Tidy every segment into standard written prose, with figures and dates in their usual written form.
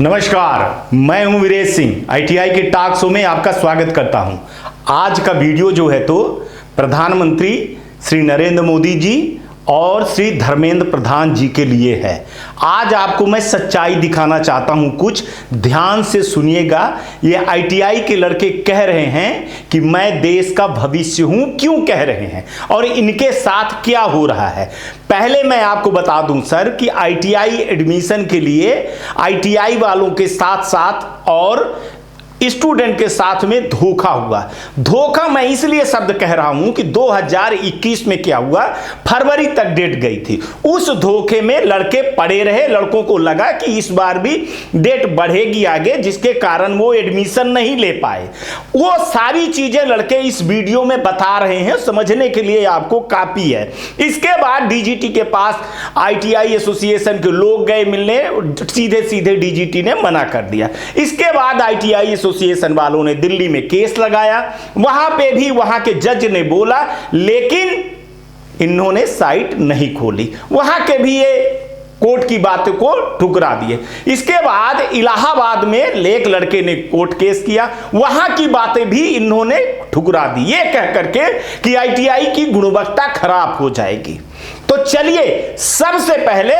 नमस्कार, मैं हूं वीरेश सिंह। आईटीआई के टॉक शो में आपका स्वागत करता हूं। आज का वीडियो जो है तो प्रधानमंत्री श्री नरेंद्र मोदी जी और श्री धर्मेंद्र प्रधान जी के लिए है। आज आपको मैं सच्चाई दिखाना चाहता हूं, कुछ ध्यान से सुनिएगा। ये आईटीआई के लड़के कह रहे हैं कि मैं देश का भविष्य हूं। क्यों कह रहे हैं और इनके साथ क्या हो रहा है? पहले मैं आपको बता दूं सर कि आईटीआई एडमिशन के लिए आईटीआई वालों के साथ साथ और स्टूडेंट के साथ में धोखा हुआ। धोखा मैं इसलिए शब्द कह रहा हूं कि 2021 में क्या हुआ, फरवरी तक डेट गई थी। उस धोखे में लड़के पड़े रहे। लड़कों को लगा कि इस बार भी डेट बढ़ेगी आगे, जिसके कारण वो एडमिशन नहीं ले पाए। वो सारी चीजें लड़के इस वीडियो में बता रहे हैं, समझने के लिए आपको काफी है। इसके बाद डीजीटी के पास आईटीआई एसोसिएशन के लोग गए मिलने, सीधे सीधे डीजीटी ने मना कर दिया। इसके बाद आईटीआई एसोसिएशन वालों ने दिल्ली में केस लगाया। वहां पे भी वहां के जज ने बोला, लेकिन इन्होंने साइट नहीं खोली। वहां के भी ये कोर्ट की बातों को ठुकरा दिए। इसके बाद इलाहाबाद में एक लड़के ने कोर्ट केस किया, वहां की बातें भी इन्होंने ठुकरा दी, ये कह करके कि आईटीआई की गुणवत्ता खराब हो जाएगी। तो चलिए सबसे पहले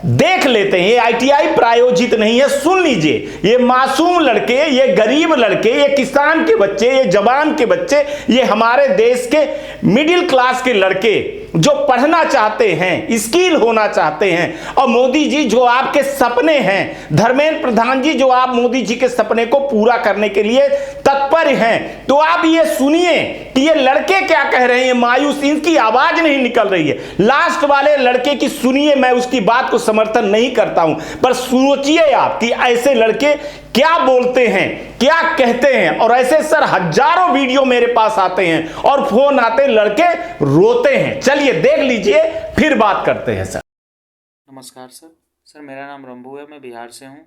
देख लेते हैं। ये आईटीआई प्रायोजित नहीं है, सुन लीजिए। ये मासूम लड़के, ये गरीब लड़के, ये किसान के बच्चे, ये जवान के बच्चे, ये हमारे देश के मिडिल क्लास के लड़के जो पढ़ना चाहते हैं, स्किल होना चाहते हैं, और मोदी जी जो आपके सपने हैं, धर्मेंद्र प्रधान जी जो आप मोदी जी के सपने को पूरा करने के लिए तत्पर हैं, तो आप ये सुनिए कि ये लड़के क्या कह रहे हैं। मायूस, इनकी आवाज नहीं निकल रही है। लास्ट वाले लड़के की सुनिए, मैं उसकी बात को समर्थन नहीं करता हूं, पर सोचिए आप कि ऐसे लड़के क्या बोलते हैं, क्या कहते हैं। और ऐसे सर हजारों वीडियो मेरे पास आते हैं और फोन आते, लड़के रोते हैं। चलिए देख लीजिए, फिर बात करते हैं सर। नमस्कार सर मेरा नाम रंभू है, मैं बिहार से हूँ।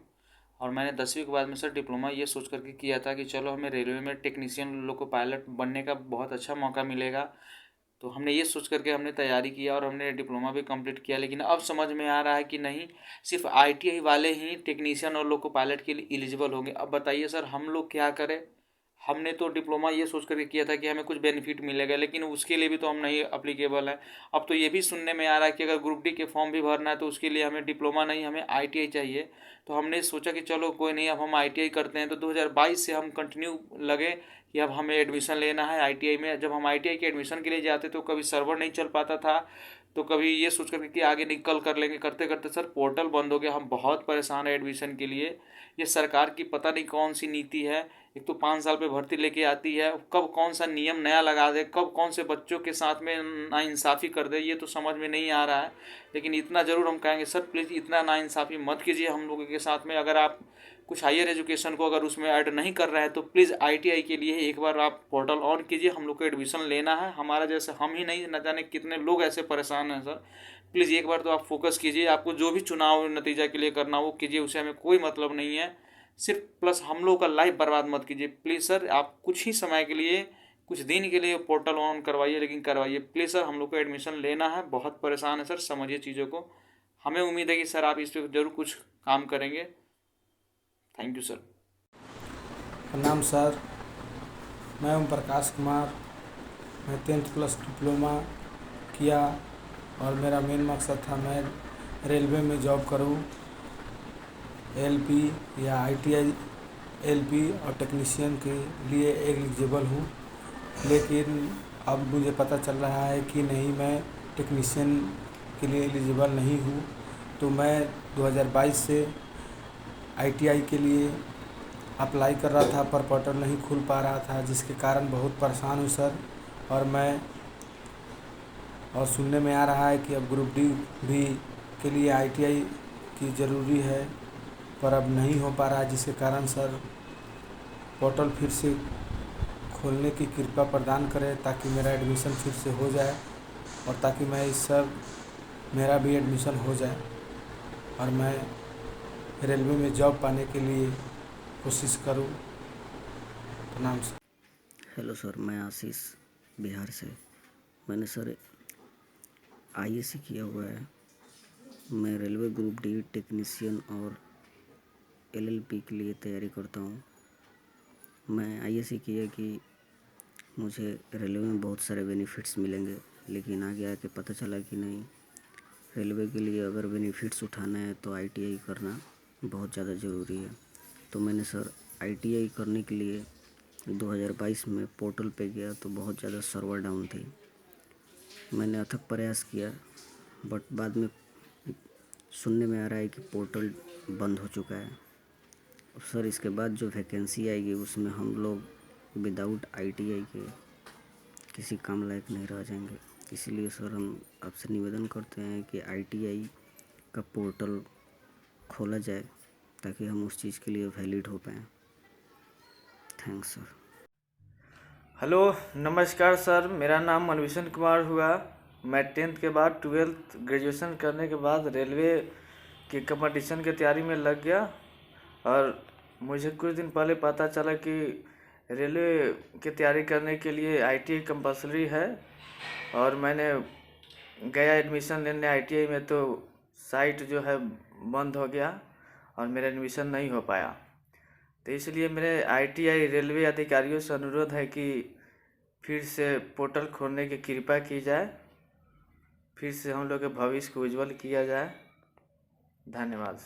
और मैंने 10वीं के बाद में सर डिप्लोमा ये सोच करके किया था कि चलो हमें रेलवे में टेक्नीशियन लोको पायलट बनने का बहुत अच्छा मौका मिलेगा। तो हमने ये सोच करके हमने तैयारी किया और हमने डिप्लोमा भी कंप्लीट किया। लेकिन अब समझ में आ रहा है कि नहीं, सिर्फ आईटीआई वाले ही टेक्नीशियन और लोको पायलट के लिए एलिजिबल होंगे। अब बताइए सर, हम लोग क्या करें? हमने तो डिप्लोमा ये सोच करके किया था कि हमें कुछ बेनिफिट मिलेगा, लेकिन उसके लिए भी तो हम नहीं अप्लीकेबल हैं। अब तो ये भी सुनने में आ रहा है कि अगर ग्रुप डी के फॉर्म भी भरना है तो उसके लिए हमें डिप्लोमा नहीं, हमें आईटीआई चाहिए। तो हमने सोचा कि चलो कोई नहीं, अब हम आईटीआई करते हैं। तो 2022 से हम कंटिन्यू लगे कि अब हमें एडमिशन लेना है आईटीआई में। जब हम आईटीआई के एडमिशन के लिए जाते तो कभी सर्वर नहीं चल पाता था, तो कभी ये सोच करके कि आगे निकल कर लेंगे, करते करते सर पोर्टल बंद हो गया। हम बहुत परेशान है एडमिशन के लिए। ये सरकार की पता नहीं कौन सी नीति है। एक तो 5 साल पे भर्ती लेके आती है, कब कौन सा नियम नया लगा दे, कब कौन से बच्चों के साथ में नाइंसाफ़ी कर दे, ये तो समझ में नहीं आ रहा है। लेकिन इतना ज़रूर हम कहेंगे सर, प्लीज़ इतना नाइंसाफ़ी मत कीजिए हम लोगों के साथ में। अगर आप कुछ हायर एजुकेशन को अगर उसमें ऐड नहीं कर रहे हैं तो प्लीज़ आईटीआई के लिए एक बार आप पोर्टल ऑन कीजिए। हम लोग को एडमिशन लेना है। हमारा जैसे हम ही नहीं, न जाने कितने लोग ऐसे परेशान हैं सर। प्लीज़ एक बार तो आप फोकस कीजिए। आपको जो भी चुनाव नतीजा के लिए करना वो कीजिए, उससे हमें कोई मतलब नहीं है। सिर्फ प्लस हम लोग का लाइफ बर्बाद मत कीजिए प्लीज़ सर। आप कुछ ही समय के लिए, कुछ दिन के लिए पोर्टल ऑन करवाइए, लेकिन करवाइए प्लीज़ सर। हम लोग को एडमिशन लेना है, बहुत परेशान है सर, समझिए चीज़ों को। हमें उम्मीद है कि सर आप इस पर ज़रूर कुछ काम करेंगे। Thank you sir. प्रणाम सर, मैं ओम प्रकाश कुमार। मैं 10th प्लस डिप्लोमा किया और मेरा मेन मकसद था मैं रेलवे में जॉब करूं, एलपी या आईटीआई एलपी और टेक्नीशियन के लिए एलिजिबल हूं। लेकिन अब मुझे पता चल रहा है कि नहीं, मैं टेक्नीशियन के लिए एलिजिबल नहीं हूं। तो मैं 2022 से आईटीआई के लिए अप्लाई कर रहा था, पर पोर्टल नहीं खुल पा रहा था, जिसके कारण बहुत परेशान हूँ सर। और सुनने में आ रहा है कि अब ग्रुप डी भी के लिए आईटीआई की ज़रूरी है, पर अब नहीं हो पा रहा है, जिसके कारण सर पोर्टल फिर से खोलने की कृपा प्रदान करें ताकि मेरा एडमिशन फिर से हो जाए और ताकि मैं इस सर मेरा भी एडमिशन हो जाए और मैं रेलवे में जॉब पाने के लिए कोशिश करूं। प्रणाम सर। हेलो सर, मैं आशीष बिहार से। मैंने सर आईएससी किया हुआ है। मैं रेलवे ग्रुप डी टेक्नीशियन और LLP के लिए तैयारी करता हूँ। मैं ISC किया कि मुझे रेलवे में बहुत सारे बेनिफिट्स मिलेंगे, लेकिन आगे आके पता चला कि नहीं, रेलवे के लिए अगर बेनिफिट्स उठाना है तो ITI करना बहुत ज़्यादा ज़रूरी है। तो मैंने सर ITI करने के लिए 2022 में पोर्टल पे गया तो बहुत ज़्यादा सर्वर डाउन थी। मैंने अथक प्रयास किया, बट बाद में सुनने में आ रहा है कि पोर्टल बंद हो चुका है। सर इसके बाद जो वैकेंसी आएगी उसमें हम लोग विदाउट ITI के किसी काम लायक नहीं रह जाएंगे। इसीलिए सर हम आपसे निवेदन करते हैं कि ITI का पोर्टल खोला जाए ताकि हम उस चीज़ के लिए वैलिड हो पाएँ। Thanks sir. हेलो नमस्कार सर, मेरा नाम मनभूषण कुमार हुआ। मैं 10th के बाद 12th ग्रेजुएशन करने के बाद रेलवे की कंपटीशन की तैयारी में लग गया और मुझे कुछ दिन पहले पता चला कि रेलवे की तैयारी करने के लिए ITI कंपलसरी है और मैंने गया एडमिशन लेने ITI में तो साइट जो है बंद हो गया और मेरा एडमिशन नहीं हो पाया। तो इसलिए मेरे ITI रेलवे अधिकारियों से अनुरोध है कि फिर से पोर्टल खोलने की कृपा की जाए, फिर से हम लोग के भविष्य को उज्जवल किया जाए। धन्यवाद।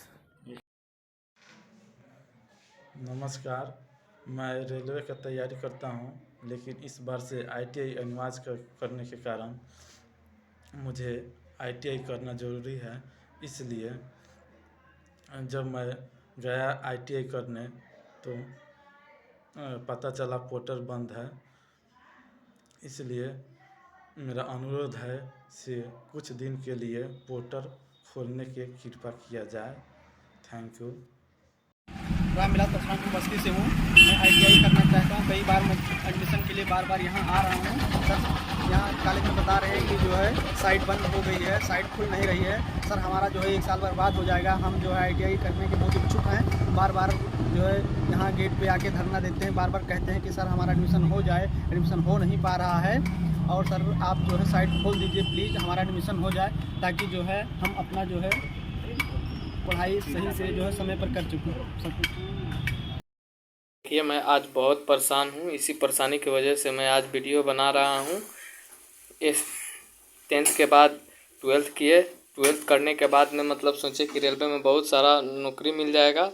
नमस्कार, मैं रेलवे का तैयारी करता हूं, लेकिन इस बार से ITI अनिवार्य करने के कारण मुझे ITI करना ज़रूरी है। इसलिए जब मैं गया ITI करने तो पता चला पोर्टल बंद है। इसलिए मेरा अनुरोध है से कुछ दिन के लिए पोर्टल खोलने की कृपा किया जाए। Thank you. रामविलास परशुराम बस्ती से हूँ। मैं ITI करना चाहता हूँ। कई बार मैं एडमिशन के लिए बार यहाँ आ रहा हूँ। सर यहाँ कॉलेज में बता रहे हैं कि जो है साइट बंद हो गई है, साइट खुल नहीं रही है। सर हमारा जो है 1 साल बर्बाद हो जाएगा। हम जो है ITI करने के बहुत इच्छुक हैं। बार जो है यहाँ गेट पे आके धरना देते हैं, बार कहते हैं कि सर हमारा एडमिशन हो जाए। एडमिशन हो नहीं पा रहा है और सर आप जो है साइट खोल दीजिए प्लीज़, हमारा एडमिशन हो जाए ताकि जो है हम अपना जो है पढ़ाई सही से जो है समय पर कर सकूँ। देखिए, मैं आज बहुत परेशान हूँ। इसी परेशानी की वजह से मैं आज वीडियो बना रहा हूँ। इस 10th के बाद 12th किए, 12th करने के बाद में मतलब सोचे कि रेलवे में बहुत सारा नौकरी मिल जाएगा।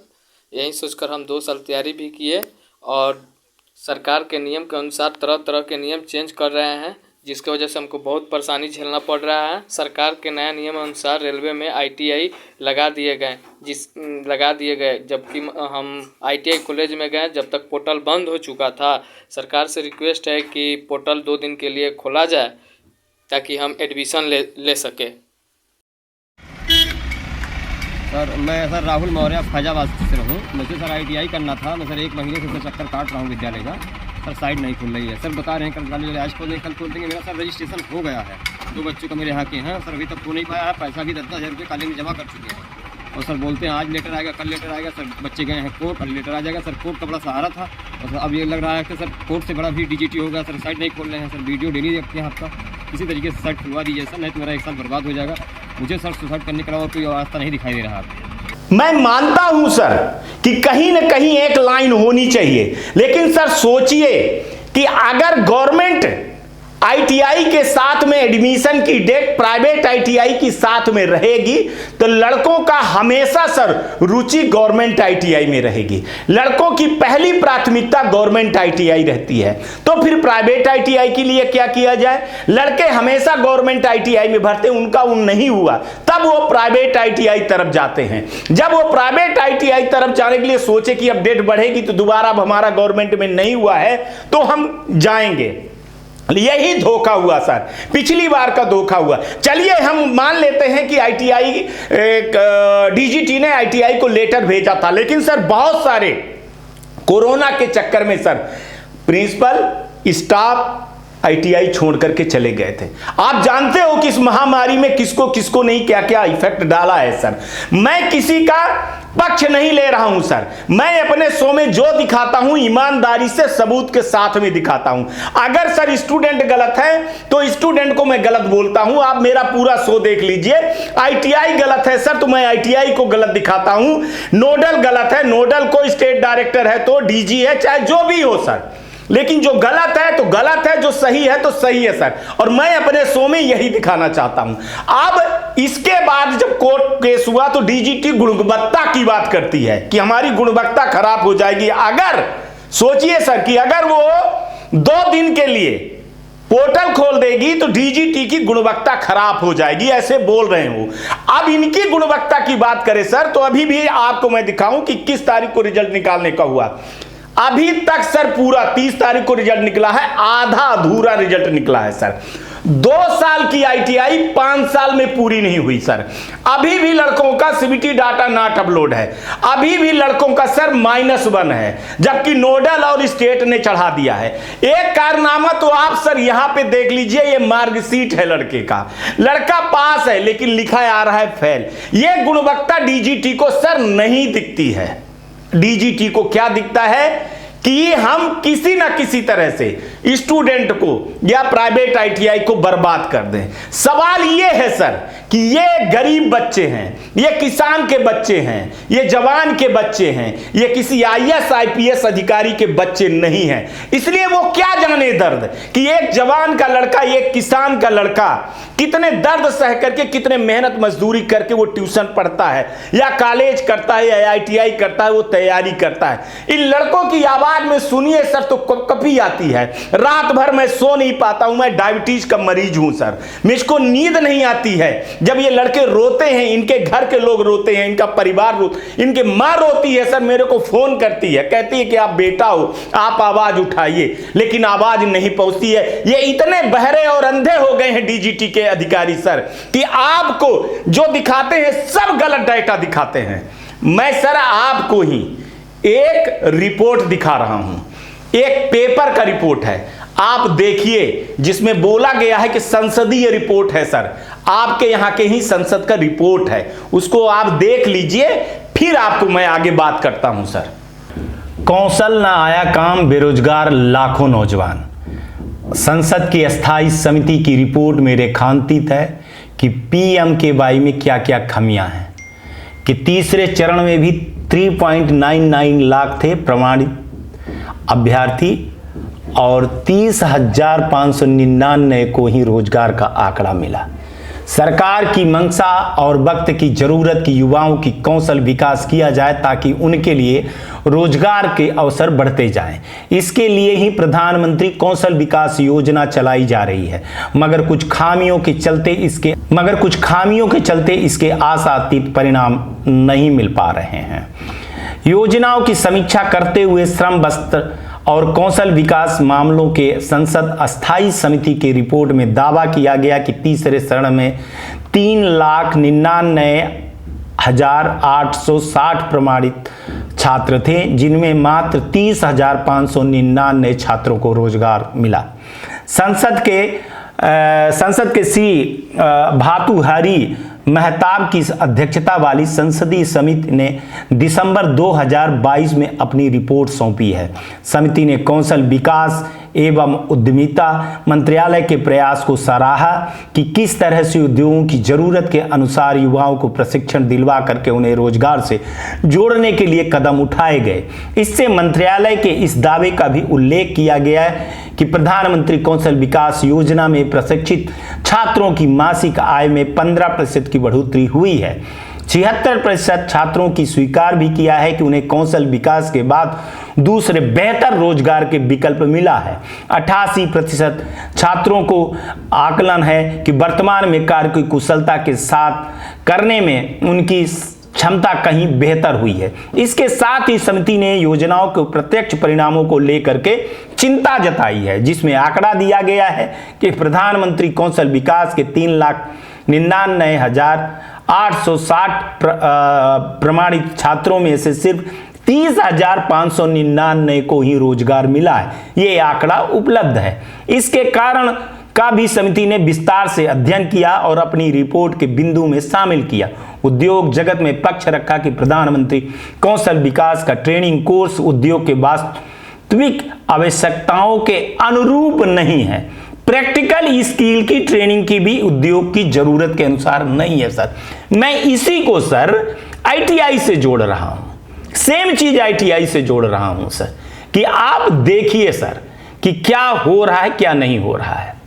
यही सोचकर हम 2 साल तैयारी भी किए और सरकार के नियम के अनुसार तरह तरह के नियम चेंज कर रहे हैं, जिसकी वजह से हमको बहुत परेशानी झेलना पड़ रहा है। सरकार के नया नियम अनुसार रेलवे में ITI लगा दिए गए, जबकि हम ITI कॉलेज में गए जब तक पोर्टल बंद हो चुका था। सरकार से रिक्वेस्ट है कि पोर्टल 2 दिन के लिए खोला जाए ताकि हम एडमिशन ले सके। सर मैं राहुल मौर्य फैजाबाद से हूँ। मुझे सर ITI करना था। मैं सर 1 महीने से चक्कर काट रहा हूँ विद्यालय का। सर साइट नहीं खुल रही है। सर बता रहे हैं कल आज खोल देंगे, कल खोल देंगे। मेरा सर रजिस्ट्रेशन हो गया है, 2 बच्चों का मेरे यहाँ के हैं। सर अभी तक हो नहीं पाया है। पैसा भी 10,000 रुपये कॉलेज में जमा कर चुके हैं और सर बोलते हैं आज लेटर आएगा, कल लेटर आएगा। सर बच्चे गए हैं कोर्ट, कल लेटर आ जाएगा। सर कोर्ट का बड़ा सहारा था और सर अब ये लग रहा है कि सर कोर्ट से बड़ा भी DGT होगा। सर साइट नहीं खोल रहे हैं। सर वीडियो डेली देखते हैं आपका, इसी तरीके से साइट खुलवा दीजिए सर, नहीं तो मेरा 1 साल बर्बाद हो जाएगा। मुझे सर सुसाइड करने के अलावा कोई रास्ता नहीं दिखाई दे रहा है। मैं मानता हूं सर कि कहीं न कहीं एक लाइन होनी चाहिए, लेकिन सर सोचिए कि अगर गवर्नमेंट ITI के साथ में एडमिशन की डेट प्राइवेट ITI की साथ में रहेगी तो लड़कों का हमेशा सर रुचि गवर्नमेंट ITI में रहेगी। लड़कों की पहली प्राथमिकता गवर्नमेंट ITI रहती है, तो फिर प्राइवेट ITI के लिए क्या किया जाए? लड़के हमेशा गवर्नमेंट ITI में भरते, उनका नहीं हुआ तब वो प्राइवेट ITI तरफ जाते हैं। जब वो प्राइवेट ITI तरफ जाने के लिए सोचे कि अब डेट बढ़ेगी तो दोबारा अब हमारा गवर्नमेंट में नहीं हुआ है तो हम जाएंगे। यही धोखा हुआ सर, पिछली बार का धोखा हुआ। चलिए हम मान लेते हैं कि ITI DGT ने ITI को लेटर भेजा था, लेकिन सर बहुत सारे कोरोना के चक्कर में सर प्रिंसिपल स्टाफ ITI छोड़ करके चले गए थे। आप जानते हो कि इस महामारी में किसको किसको नहीं क्या क्या इफेक्ट डाला है सर। मैं किसी का पक्ष नहीं ले रहा हूं सर। मैं अपने शो में जो दिखाता हूं ईमानदारी से सबूत के साथ में दिखाता हूं। अगर सर स्टूडेंट गलत है तो स्टूडेंट को मैं गलत बोलता हूं। आप मेरा पूरा शो देख लीजिए। आईटीआई गलत है सर तो मैं आईटीआई को गलत दिखाता हूं। नोडल गलत है, नोडल को स्टेट डायरेक्टर है तो डीजी है, चाहे जो भी हो सर, लेकिन जो गलत है तो गलत है, जो सही है तो सही है सर। और मैं अपने शो में यही दिखाना चाहता हूं। अब इसके बाद जब कोर्ट केस हुआ तो डीजीटी गुणवत्ता की बात करती है कि हमारी गुणवत्ता खराब हो जाएगी। अगर सोचिए सर कि अगर वो 2 दिन के लिए पोर्टल खोल देगी तो डीजीटी की गुणवत्ता खराब हो जाएगी, ऐसे बोल रहे हैं वो। अब इनकी गुणवत्ता की बात करें सर तो अभी भी आपको मैं दिखाऊं कि किस तारीख को रिजल्ट निकालने का हुआ। अभी तक सर पूरा 30 तारीख को रिजल्ट निकला है, आधा अधूरा रिजल्ट निकला है सर। 2 साल की आईटीआई 5 साल में पूरी नहीं हुई सर। अभी भी लड़कों का सीबीटी डाटा नॉट अपलोड है, अभी भी लड़कों का सर -1 है, जबकि नोडल और स्टेट ने चढ़ा दिया है। एक कारनामा तो आप सर यहां पे देख लीजिए, ये मार्कशीट है लड़के का, लड़का पास है लेकिन लिखा आ रहा है फेल। ये गुणवत्ता डीजीटी को सर नहीं दिखती है। डीजीटी को क्या दिखता है कि हम किसी ना किसी तरह से स्टूडेंट को या प्राइवेट आईटीआई को बर्बाद कर दें। सवाल यह है सर कि ये गरीब बच्चे हैं, ये किसान के बच्चे हैं, ये जवान के बच्चे हैं, ये किसी आईएएस आईपीएस अधिकारी के बच्चे नहीं हैं। इसलिए वो क्या जाने दर्द कि एक जवान का लड़का, एक किसान का लड़का कितने दर्द सह करके, कितने मेहनत मजदूरी करके वो ट्यूशन पढ़ता है या कॉलेज करता है या आईटीआई करता है, वो तैयारी करता है। इन लड़कों की आवाज में सुनिए सर तो कपकपी आती है। रात भर मैं सो नहीं पाता हूं, मैं डायबिटीज का मरीज हूं सर, मुझको नींद नहीं आती है। जब ये लड़के रोते हैं, इनके घर के लोग रोते हैं, इनका परिवार रोते, इनके माँ रोती है सर, मेरे को फोन करती है, कहती है कि आप बेटा हो, आप आवाज उठाइए, लेकिन आवाज नहीं पहुंचती है। ये इतने बहरे और अंधे हो गए हैं डीजीटी के अधिकारी सर कि आपको जो दिखाते हैं सब गलत डाटा दिखाते हैं। मैं सर आपको ही एक रिपोर्ट दिखा रहा हूं, एक पेपर का रिपोर्ट है, आप देखिए, जिसमें बोला गया है कि संसदीय रिपोर्ट है सर, आपके यहां के ही संसद का रिपोर्ट है, उसको आप देख लीजिए, फिर आपको मैं आगे बात करता हूं सर। कौशल ना आया काम, बेरोजगार लाखों नौजवान। संसद की अस्थायी समिति की रिपोर्ट में रेखांकित है कि पीएमकेवाई में क्या क्या खामियां हैं, कि तीसरे चरण में भी 3.99 लाख थे प्रमाणित अभ्यर्थी और 30,599 को ही रोजगार का आंकड़ा मिला। सरकार की मंशा और वक्त की जरूरत की युवाओं की कौशल विकास किया जाए ताकि उनके लिए रोजगार के अवसर बढ़ते जाएं। इसके लिए ही प्रधानमंत्री कौशल विकास योजना चलाई जा रही है, मगर कुछ खामियों के चलते इसके आशातीत परिणाम नहीं मिल पा रहे हैं। योजनाओं की समीक्षा करते हुए श्रम, वस्त्र और कौशल विकास मामलों के संसद अस्थायी समिति की रिपोर्ट में दावा किया गया कि तीसरे चरण में 3,99,860 प्रमाणित छात्र थे, जिनमें मात्र 30,599 छात्रों को रोजगार मिला। संसद के श्री भातुहरी मेहताब की अध्यक्षता वाली संसदीय समिति ने दिसंबर 2022 में अपनी रिपोर्ट सौंपी है। समिति ने कौशल विकास एवं उद्यमिता मंत्रालय के प्रयास को सराहा कि किस तरह से उद्योगों की जरूरत के अनुसार युवाओं को प्रशिक्षण दिलवा करके उन्हें रोजगार से जोड़ने के लिए कदम उठाए गए। इससे मंत्रालय के इस दावे का भी उल्लेख किया गया है कि प्रधानमंत्री कौशल विकास योजना में प्रशिक्षित छात्रों की मासिक आय में 15% की बढ़ोतरी हुई है। 76% छात्रों की स्वीकार भी किया है कि उन्हें कौशल विकास के बाद दूसरे बेहतर रोजगार के विकल्प मिला है। 88% छात्रों को आकलन है कि वर्तमान में कार्य की कुशलता के साथ करने में उनकी क्षमता कहीं बेहतर हुई है। इसके साथ ही समिति ने योजनाओं के प्रत्यक्ष परिणामों को लेकर के चिंता जताई है, जिसमें आंकड़ा दिया गया है कि प्रधानमंत्री कौशल विकास के 3,99,860 प्रमाणित छात्रों में से सिर्फ 30,599 को ही रोजगार मिला है। ये आंकड़ा उपलब्ध है। इसके कारण का भी समिति ने विस्तार से अध्ययन किया और अपनी रिपोर्ट के बिंदु में शामिल किया। उद्योग जगत में पक्ष रखा कि प्रधानमंत्री कौशल विकास का ट्रेनिंग कोर्स उद्योग के वास्तविक आवश्यकताओं के अनुरूप नहीं है। प्रैक्टिकल स्किल की ट्रेनिंग की भी उद्योग की जरूरत के अनुसार नहीं है सर। मैं इसी को सर आईटीआई से जोड़ रहा हूं, सेम चीज आईटीआई से जोड़ रहा हूं सर, कि आप देखिए सर कि क्या हो रहा है क्या नहीं हो रहा है।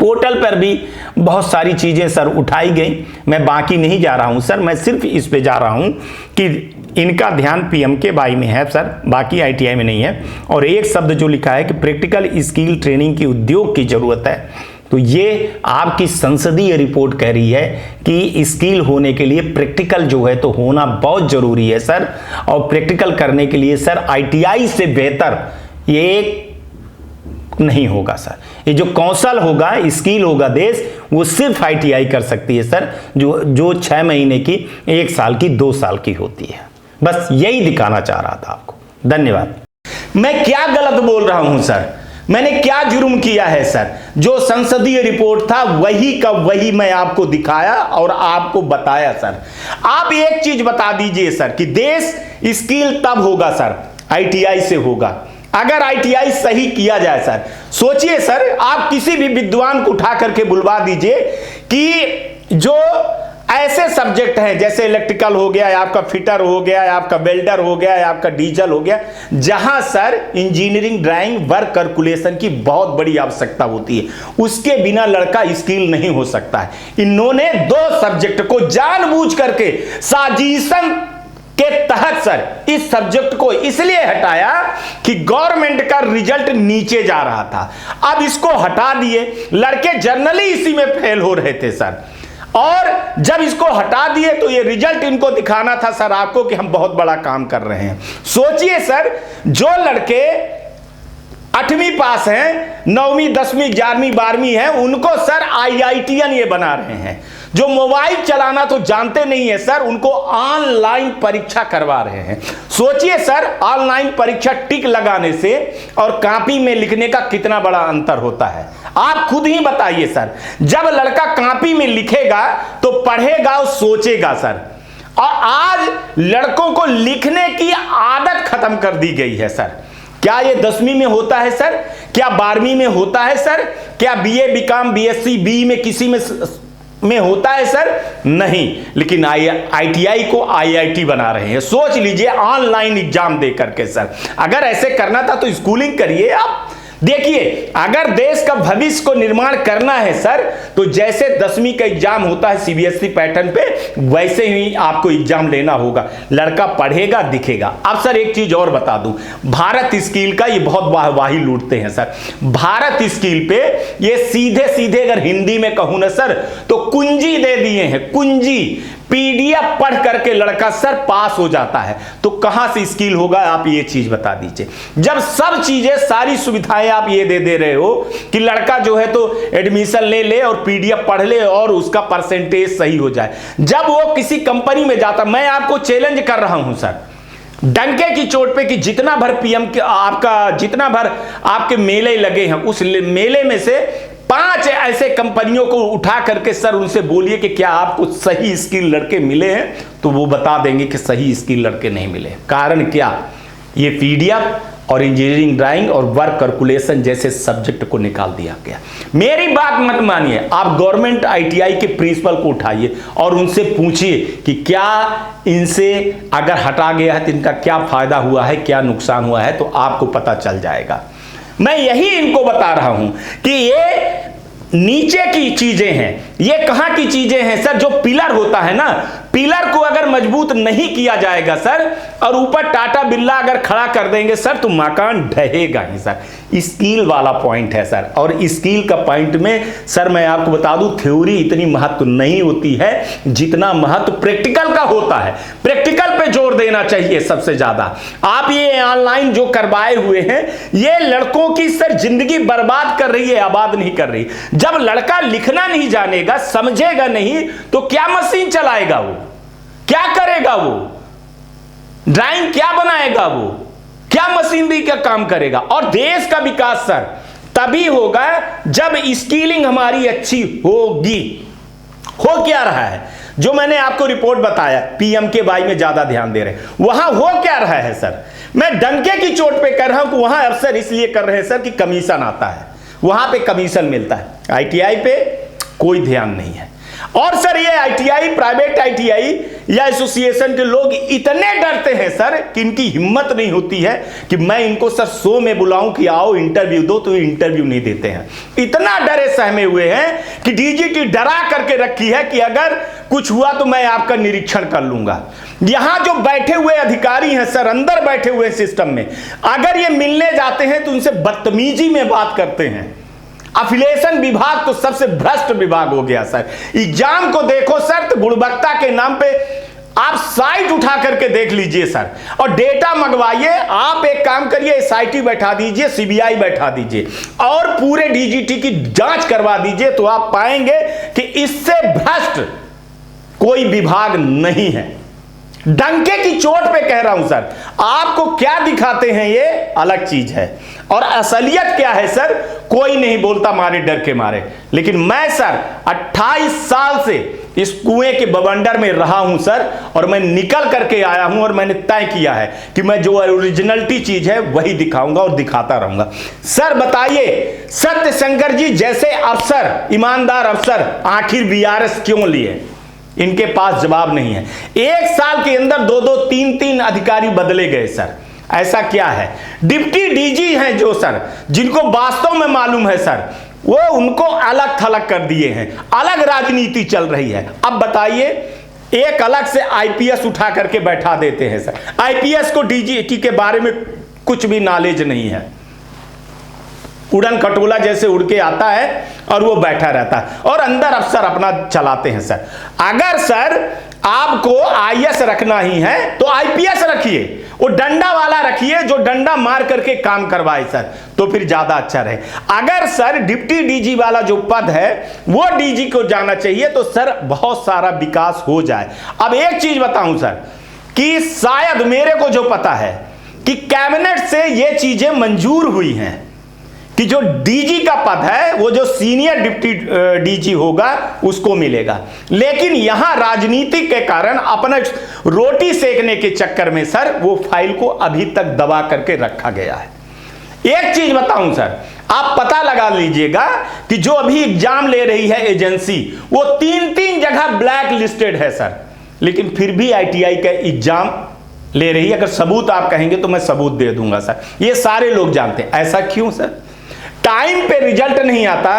पोर्टल पर भी बहुत सारी चीजें सर उठाई गई, मैं बाकी नहीं जा रहा हूं सर, मैं सिर्फ इस पे जा रहा हूं कि इनका ध्यान पीएमकेवाई में है सर, बाकी आईटीआई में नहीं है। और एक शब्द जो लिखा है कि प्रैक्टिकल स्किल ट्रेनिंग की उद्योग की जरूरत है, तो ये आपकी संसदीय रिपोर्ट कह रही है कि स्किल होने के लिए प्रैक्टिकल जो है तो होना बहुत जरूरी है सर। और प्रैक्टिकल करने के लिए सर आईटीआई से बेहतर ये नहीं होगा सर। ये जो कौशल होगा, स्किल होगा देश, वो सिर्फ आईटीआई कर सकती है सर, जो 6 महीने की, 1 साल की, 2 साल की होती है। बस यही दिखाना चाह रहा था आपको। धन्यवाद। मैं क्या गलत बोल रहा हूं सर? मैंने क्या जुर्म किया है सर? जो संसदीय रिपोर्ट था वही का वही मैं आपको दिखाया और आपको बताया सर। आप एक चीज बता दीजिए सर कि देश स्किल तब होगा सर आईटीआई से होगा, अगर आईटीआई सही किया जाए सर। सोचिए सर, आप किसी भी विद्वान को उठा करके बुलवा दीजिए कि जो ऐसे सब्जेक्ट हैं जैसे इलेक्ट्रिकल हो गया, आपका फिटर हो गया, आपका वेल्डर हो गया, आपका डीजल हो गया, जहां sir engineering, drawing, work calculation की बहुत बड़ी आवश्यकता होती है, उसके बिना लड़का स्किल नहीं हो सकता है। इन्होंने 2 सब्जेक्ट को जानबूझ करके साजिशन के तहत सर इस सब्जेक्ट को इसलिए हटाया कि गवर्नमेंट का रिजल्ट नीचे जा रहा था। अब इसको हटा दिए, लड़के जनरली इसी में फेल हो रहे थे सर, और जब इसको हटा दिए तो ये रिजल्ट इनको दिखाना था सर आपको कि हम बहुत बड़ा काम कर रहे हैं। सोचिए सर, जो लड़के 8वीं पास हैं, 9वीं, 10वीं, 11वीं, 12वीं हैं, उनको सर आईआईटीएन ये बना रहे हैं। जो मोबाइल चलाना तो जानते नहीं है सर, उनको ऑनलाइन परीक्षा करवा रहे हैं। सोचिए सर, ऑनलाइन परीक्षा टिक लगाने से और कॉपी में लिखने का कितना बड़ा अंतर होता है, आप खुद ही बताइए सर। जब लड़का कॉपी में लिखेगा तो पढ़ेगा और सोचेगा सर, और आज लड़कों को लिखने की आदत खत्म कर दी गई है सर। क्या ये 10वीं में होता है सर? क्या 12वीं में होता है सर? क्या बीए, बीकॉम, बीएससी, बीई में किसी में होता है सर? नहीं। लेकिन आईटीआई को आईआईटी बना रहे हैं। सोच लीजिए, ऑनलाइन एग्जाम दे करके सर। अगर ऐसे करना था तो स्कूलिंग करिए आप। देखिए, अगर देश का भविष्य को निर्माण करना है सर, तो जैसे 10वीं का एग्जाम होता है सीबीएसई पैटर्न पे, वैसे ही आपको एग्जाम लेना होगा। लड़का पढ़ेगा, दिखेगा। अब सर एक चीज और बता दूं, भारत स्किल का ये बहुत वाहवाही लूटते हैं सर। भारत स्किल पे ये सीधे सीधे अगर हिंदी में कहूं ना सर, तो कुंजी दे दिए हैं, कुंजी। पीडीएफ पढ़ करके लड़का सर पास हो जाता है। तो कहां से स्किल होगा, आप ये चीज बता दीजिए। जब सब चीजें, सारी सुविधाएं आप ये दे रहे हो कि लड़का जो है तो एडमिशन ले और पीडीएफ पढ़ ले और उसका परसेंटेज सही हो जाए। जब वो किसी कंपनी में जाता, मैं आपको चैलेंज कर रहा हूं सर, डंके की चोट पे, कि जितना भर पीएम के आपका, जितना भर आपके मेले लगे हैं, उस मेले में से 5 ऐसे कंपनियों को उठा करके सर उनसे बोलिए कि क्या आपको सही स्किल लड़के मिले हैं, तो वो बता देंगे कि सही स्किल लड़के नहीं मिले। कारण क्या? ये पीडीएफ और इंजीनियरिंग, ड्राइंग और वर्क कैलकुलेशन जैसे सब्जेक्ट को निकाल दिया गया। मेरी बात मत मानिए, आप गवर्नमेंट आईटीआई के प्रिंसिपल को उठाइए और उनसे पूछिए कि क्या इनसे अगर हटा गया है तो इनका क्या फायदा हुआ है, क्या नुकसान हुआ है, तो आपको पता चल जाएगा। मैं यही इनको बता रहा हूं कि ये नीचे की चीजें हैं। ये कहां की चीजें हैं सर? जो पिलर होता है ना, पिलर को अगर मजबूत नहीं किया जाएगा सर, और ऊपर टाटा बिरला अगर खड़ा कर देंगे सर, तो मकान ढहेगा ही सर। स्किल वाला पॉइंट है सर। और स्किल का पॉइंट में सर मैं आपको बता दूं, थ्योरी इतनी महत्व नहीं होती है जितना महत्व प्रैक्टिकल का होता है। प्रैक्टिकल पे जोर देना चाहिए सबसे ज्यादा। आप ये ऑनलाइन जो करवाए हुए हैं, ये लड़कों की सर जिंदगी बर्बाद कर रही है, आबाद नहीं कर रही। जब लड़का लिखना नहीं जानेगा, समझेगा नहीं, तो क्या मशीन चलाएगा वो? क्या करेगा वो? ड्राइंग क्या बनाएगा वो? क्या मशीनरी का काम करेगा? और देश का विकास सर तभी होगा जब स्किलिंग हमारी अच्छी होगी। हो क्या रहा है, जो मैंने आपको रिपोर्ट बताया, PMKY में ज्यादा ध्यान दे रहे हैं, वहां हो क्या रहा है सर? मैं डंके की चोट पे कर रहा हूं कि वहां अफसर इसलिए कर रहे हैं सर कि कमीशन आता है, वहां पे कमीशन मिलता है, ITI पे कोई ध्यान नहीं है। और सर ये ITI, प्राइवेट ITI या एसोसिएशन के लोग इतने डरते हैं सर कि इनकी हिम्मत नहीं होती है कि मैं इनको सर शो में बुलाऊं कि आओ इंटरव्यू दो, तो इंटरव्यू नहीं देते हैं। इतना डरे सहमे हुए हैं कि DGT डरा करके रखी है कि अगर कुछ हुआ तो मैं आपका निरीक्षण कर लूंगा। यहां जो बैठे हुए अधिकारी हैं सर, अंदर बैठे हुए सिस्टम में, अगर ये मिलने जाते हैं तो उनसे बदतमीजी में बात करते हैं। अफिलिएशन विभाग तो सबसे भ्रष्ट विभाग हो गया सर। एग्जाम को देखो सर तो गुणवत्ता के नाम पे आप साइट उठा करके देख लीजिए सर, और डेटा मंगवाइए। आप एक काम करिए, SIT बैठा दीजिए, CBI बैठा दीजिए और पूरे DGT की जांच करवा दीजिए, तो आप पाएंगे कि इससे भ्रष्ट कोई विभाग नहीं है। डंके की चोट पे कह रहा हूं सर, आपको क्या दिखाते हैं ये अलग चीज है, और असलियत क्या है सर कोई नहीं बोलता मारे डर के मारे। लेकिन मैं सर 28 साल से इस कुएं के बवंडर में रहा हूं सर, और मैं निकल करके आया हूं, और मैंने तय किया है कि मैं जो ओरिजिनलिटी चीज है वही दिखाऊंगा और दिखाता रहूंगा। सर बताइए, सत्य शंकर जी जैसे अफसर, ईमानदार अफसर आखिर BRS क्यों लिए? इनके पास जवाब नहीं है। 1 साल के अंदर 2-2, 3-3 अधिकारी बदले गए सर। ऐसा क्या है? डिप्टी DG हैं जो सर, जिनको वास्तव में मालूम है सर, वो उनको अलग थलग कर दिए हैं, अलग राजनीति चल रही है। अब बताइए, एक अलग से IPS उठा करके बैठा देते हैं सर। IPS को DGT के बारे में कुछ भी नॉलेज नहीं है, उड़न खटोला जैसे उड़ के आता है और वो बैठा रहता है, और अंदर अफसर अपना चलाते हैं सर। अगर सर आपको IS रखना ही है तो IPS रखिए, वो डंडा वाला रखिए जो डंडा मार करके काम करवाए सर, तो फिर ज्यादा अच्छा रहे। अगर सर डिप्टी DG वाला जो पद है वो DG को जाना चाहिए, तो सर बहुत सारा विकास हो जाए। अब एक चीज बताऊं सर, कि शायद मेरे को जो पता है कि कैबिनेट से ये चीजें मंजूर हुई हैं कि जो DG का पद है वो जो सीनियर डिप्टी DG होगा उसको मिलेगा। लेकिन यहां राजनीति के कारण अपना रोटी सेकने के चक्कर में सर वो फाइल को अभी तक दबा करके रखा गया है। एक चीज बताऊं सर, आप पता लगा लीजिएगा कि जो अभी एग्जाम ले रही है एजेंसी, वो 3-3 जगह ब्लैक लिस्टेड है सर, लेकिन फिर भी ITI का एग्जाम ले रही है। अगर सबूत आप कहेंगे तो मैं सबूत दे दूंगा सर, ये सारे लोग जानते हैं। ऐसा क्यों सर? टाइम पे रिजल्ट नहीं आता,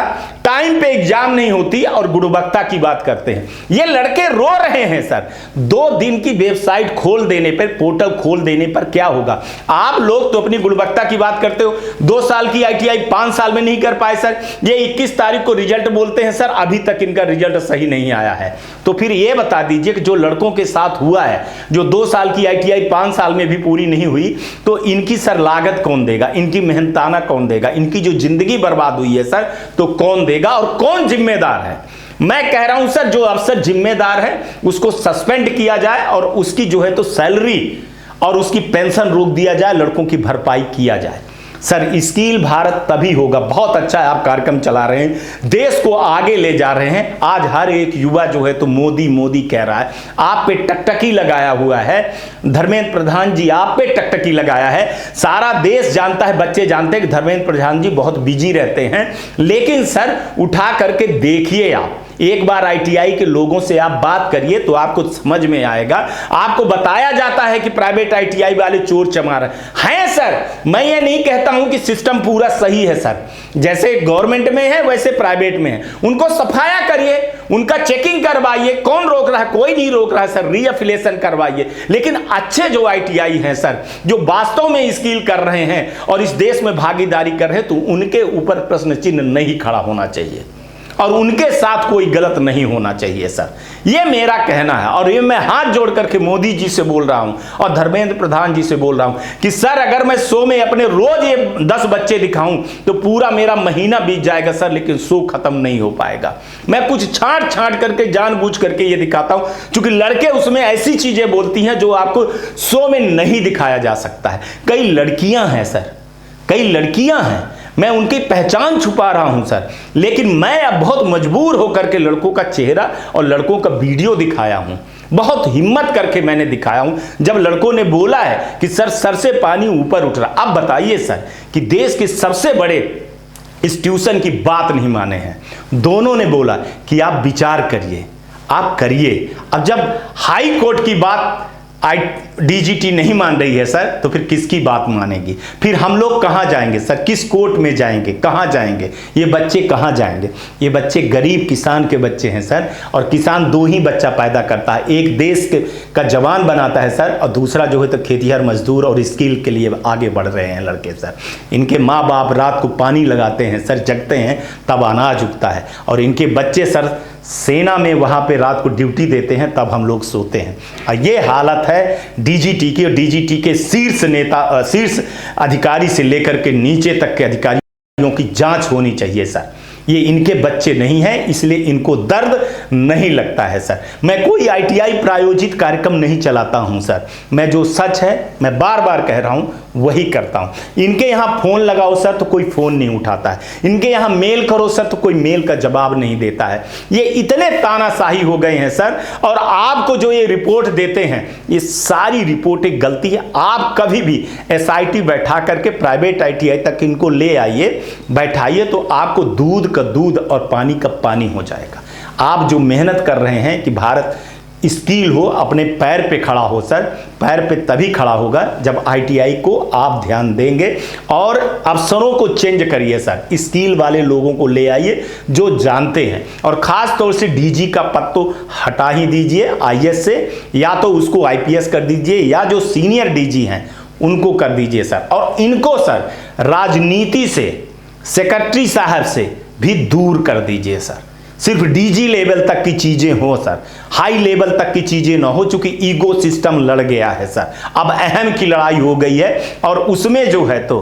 टाइम पे एग्जाम नहीं होती, और गुणवत्ता की बात करते हैं। ये लड़के रो रहे हैं सर। 2 दिन की वेबसाइट खोल देने पर, पोर्टल खोल देने पर क्या होगा? आप लोग तो अपनी गुणवत्ता की बात करते हो, 2 साल की ITI 5 साल में नहीं कर पाए सर। ये 21 तारीख को रिजल्ट बोलते हैं सर, अभी तक इनका रिजल्ट सही नहीं आया है। तो फिर ये बता दीजिए कि जो लड़कों के साथ हुआ है, जो 2 साल की ITI 5 साल में भी पूरी नहीं हुई, तो इनकी सर लागत कौन देगा? इनकी मेहनताना कौन देगा? इनकी जो जिंदगी बर्बाद हुई है सर, तो कौन देगा और कौन जिम्मेदार है? मैं कह रहा हूं सर, जो अफसर जिम्मेदार है उसको सस्पेंड किया जाए, और उसकी जो है तो सैलरी और उसकी पेंशन रोक दिया जाए, लड़कों की भरपाई किया जाए। सर स्किल भारत तभी होगा। बहुत अच्छा है, आप कार्यक्रम चला रहे हैं, देश को आगे ले जा रहे हैं। आज हर एक युवा जो है तो मोदी मोदी कह रहा है, आप पे टकटकी लगाया हुआ है। धर्मेंद्र प्रधान जी आप पे टकटकी लगाया है। सारा देश जानता है, बच्चे जानते हैं कि धर्मेंद्र प्रधान जी बहुत बिजी रहते हैं, लेकिन सर उठा करके देखिए, आप एक बार ITI के लोगों से आप बात करिए तो आपको समझ में आएगा। आपको बताया जाता है कि प्राइवेट ITI वाले चोर चमार हैं सर। मैं ये नहीं कहता हूं कि सिस्टम पूरा सही है सर, जैसे गवर्नमेंट में है वैसे प्राइवेट में है। उनको सफाया करिए, उनका चेकिंग करवाइए, कौन रोक रहा है? कोई नहीं रोक रहा है सर, रीअफिलिएशन करवाइए। लेकिन अच्छे जो ITI हैं सर, जो वास्तव में स्किल कर रहे हैं और इस देश में भागीदारी कर रहे हैं, तो उनके ऊपर प्रश्न चिन्ह नहीं खड़ा होना चाहिए, और उनके साथ कोई गलत नहीं होना चाहिए सर। ये मेरा कहना है, और ये मैं हाथ जोड़ करके मोदी जी से बोल रहा हूं और धर्मेंद्र प्रधान जी से बोल रहा हूं कि सर अगर मैं शो में अपने रोज ये 10 बच्चे दिखाऊं तो पूरा मेरा महीना बीत जाएगा सर, लेकिन शो खत्म नहीं हो पाएगा। मैं कुछ छांट छांट करके जानबूझ करके ये दिखाता हूं, क्योंकि लड़के उसमें ऐसी चीजें बोलती हैं जो आपको शो में नहीं दिखाया जा सकता है। कई लड़कियां हैं सर, कई लड़कियां हैं, मैं उनकी पहचान छुपा रहा हूं सर, लेकिन मैं अब बहुत मजबूर होकर के लड़कों का चेहरा और लड़कों का वीडियो दिखाया हूं। बहुत हिम्मत करके मैंने दिखाया हूं। जब लड़कों ने बोला है कि सर से पानी ऊपर उठ रहा, अब बताइए सर कि देश के सबसे बड़े इंस्टीट्यूशन की बात नहीं माने हैं। दोनों ने बोला कि आप विचार करिए, आप करिए। अब जब हाई कोर्ट की बात डीजीटी नहीं मान रही है सर, तो फिर किसकी बात मानेगी? फिर हम लोग कहां जाएंगे सर? किस कोर्ट में जाएंगे? कहां जाएंगे? ये बच्चे कहां जाएंगे? ये बच्चे गरीब किसान के बच्चे हैं सर, और किसान दो ही बच्चा पैदा करता है, एक देश का जवान बनाता है सर, और दूसरा जो है तो खेतिहर मजदूर और स्किल के लिए आगे बढ़ रहे हैं लड़के सर। इनके माँ बाप रात को पानी लगाते हैं सर, जगते हैं तब अनाज उगता है, और इनके बच्चे सर सेना में वहां पे रात को ड्यूटी देते हैं, तब हम लोग सोते हैं। और ये हालत है डीजीटी की, और डीजीटी के शीर्ष नेता, शीर्ष अधिकारी से लेकर के नीचे तक के अधिकारियों की जांच होनी चाहिए सर। ये इनके बच्चे नहीं हैं, इसलिए इनको दर्द नहीं लगता है सर। मैं कोई आईटीआई प्रायोजित कार्यक्रम नहीं चलाता हूं सर, मैं जो सच है मैं बार बार कह रहा हूं वही करता हूं। इनके यहां फोन लगाओ सर तो कोई फोन नहीं उठाता है, इनके यहां मेल करो सर तो कोई मेल का जवाब नहीं देता है। ये इतने तानाशाही हो गए हैं सर, और आपको जो ये रिपोर्ट देते हैं ये सारी रिपोर्टें गलती है। आप कभी भी एसआईटी बैठा करके प्राइवेट आईटीआई तक इनको ले आइए, बैठाइए, तो आपको दूध का दूध और पानी का पानी हो जाएगा। आप जो मेहनत कर रहे हैं कि भारत स्किल हो, अपने पैर पे खड़ा हो सर, पैर पे तभी खड़ा होगा जब आईटीआई को आप ध्यान देंगे और अफसरों को चेंज करिए सर। स्किल वाले लोगों को ले आइए जो जानते हैं, और खास तौर से डीजी का पद तो हटा ही दीजिए आईएएस से, या तो उसको आईपीएस कर दीजिए, या जो सीनियर डीजी हैं उनको कर दीजिए सर। और इनको सर राजनीति से, सेक्रेटरी साहब से भी दूर कर दीजिए सर। सिर्फ डीजी लेवल तक की चीजें हो सर, हाई लेवल तक की चीजें ना हो, चूंकि ईगो सिस्टम लड़ गया है सर। अब अहम की लड़ाई हो गई है, और उसमें जो है तो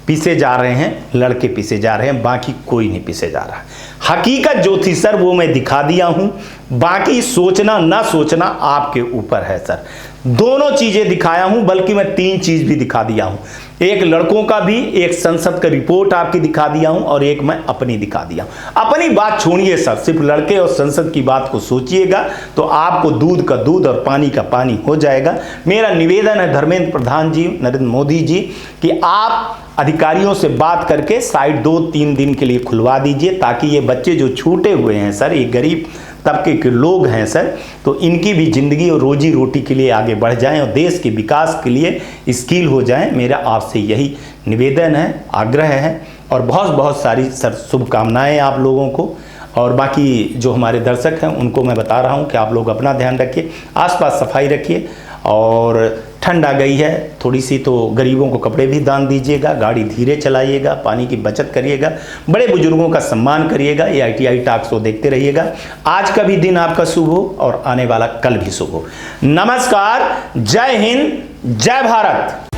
पीछे जा रहे हैं, लड़के पीछे जा रहे हैं, बाकी कोई नहीं पीछे जा रहा। हकीकत जो थी सर वो मैं दिखा दिया हूं, बाकी सोचना ना सोचना आपके ऊपर है सर। दोनों चीजें दिखाया हूं, बल्कि मैं 3 चीज भी दिखा दिया हूं। एक लड़कों का भी, एक संसद का रिपोर्ट आपकी दिखा दिया हूं, और एक मैं अपनी दिखा दिया हूं। अपनी बात छोड़िए सर, सिर्फ लड़के और संसद की बात को सोचिएगा तो आपको दूध का दूध और पानी का पानी हो जाएगा। मेरा निवेदन है धर्मेंद्र प्रधान जी, नरेंद्र मोदी जी, कि आप अधिकारियों से बात करके साइट 2-3 दिन के लिए खुलवा दीजिए, ताकि ये बच्चे जो छूटे हुए हैं सर, ये गरीब तबके के लोग हैं सर, तो इनकी भी जिंदगी और रोजी रोटी के लिए आगे बढ़ जाएं और देश के विकास के लिए स्किल हो जाएं। मेरा आपसे यही निवेदन है, आग्रह है, और बहुत बहुत सारी सर शुभकामनाएं आप लोगों को। और बाकी जो हमारे दर्शक हैं उनको मैं बता रहा हूं कि आप लोग अपना ध्यान रखिए, आसपास सफाई रखिए, और ठंड आ गई है थोड़ी सी, तो गरीबों को कपड़े भी दान दीजिएगा, गाड़ी धीरे चलाइएगा, पानी की बचत करिएगा, बड़े बुजुर्गों का सम्मान करिएगा। ये आईटीआई टॉक्स को देखते रहिएगा। आज का भी दिन आपका शुभ हो और आने वाला कल भी शुभ हो। नमस्कार, जय हिंद, जय भारत।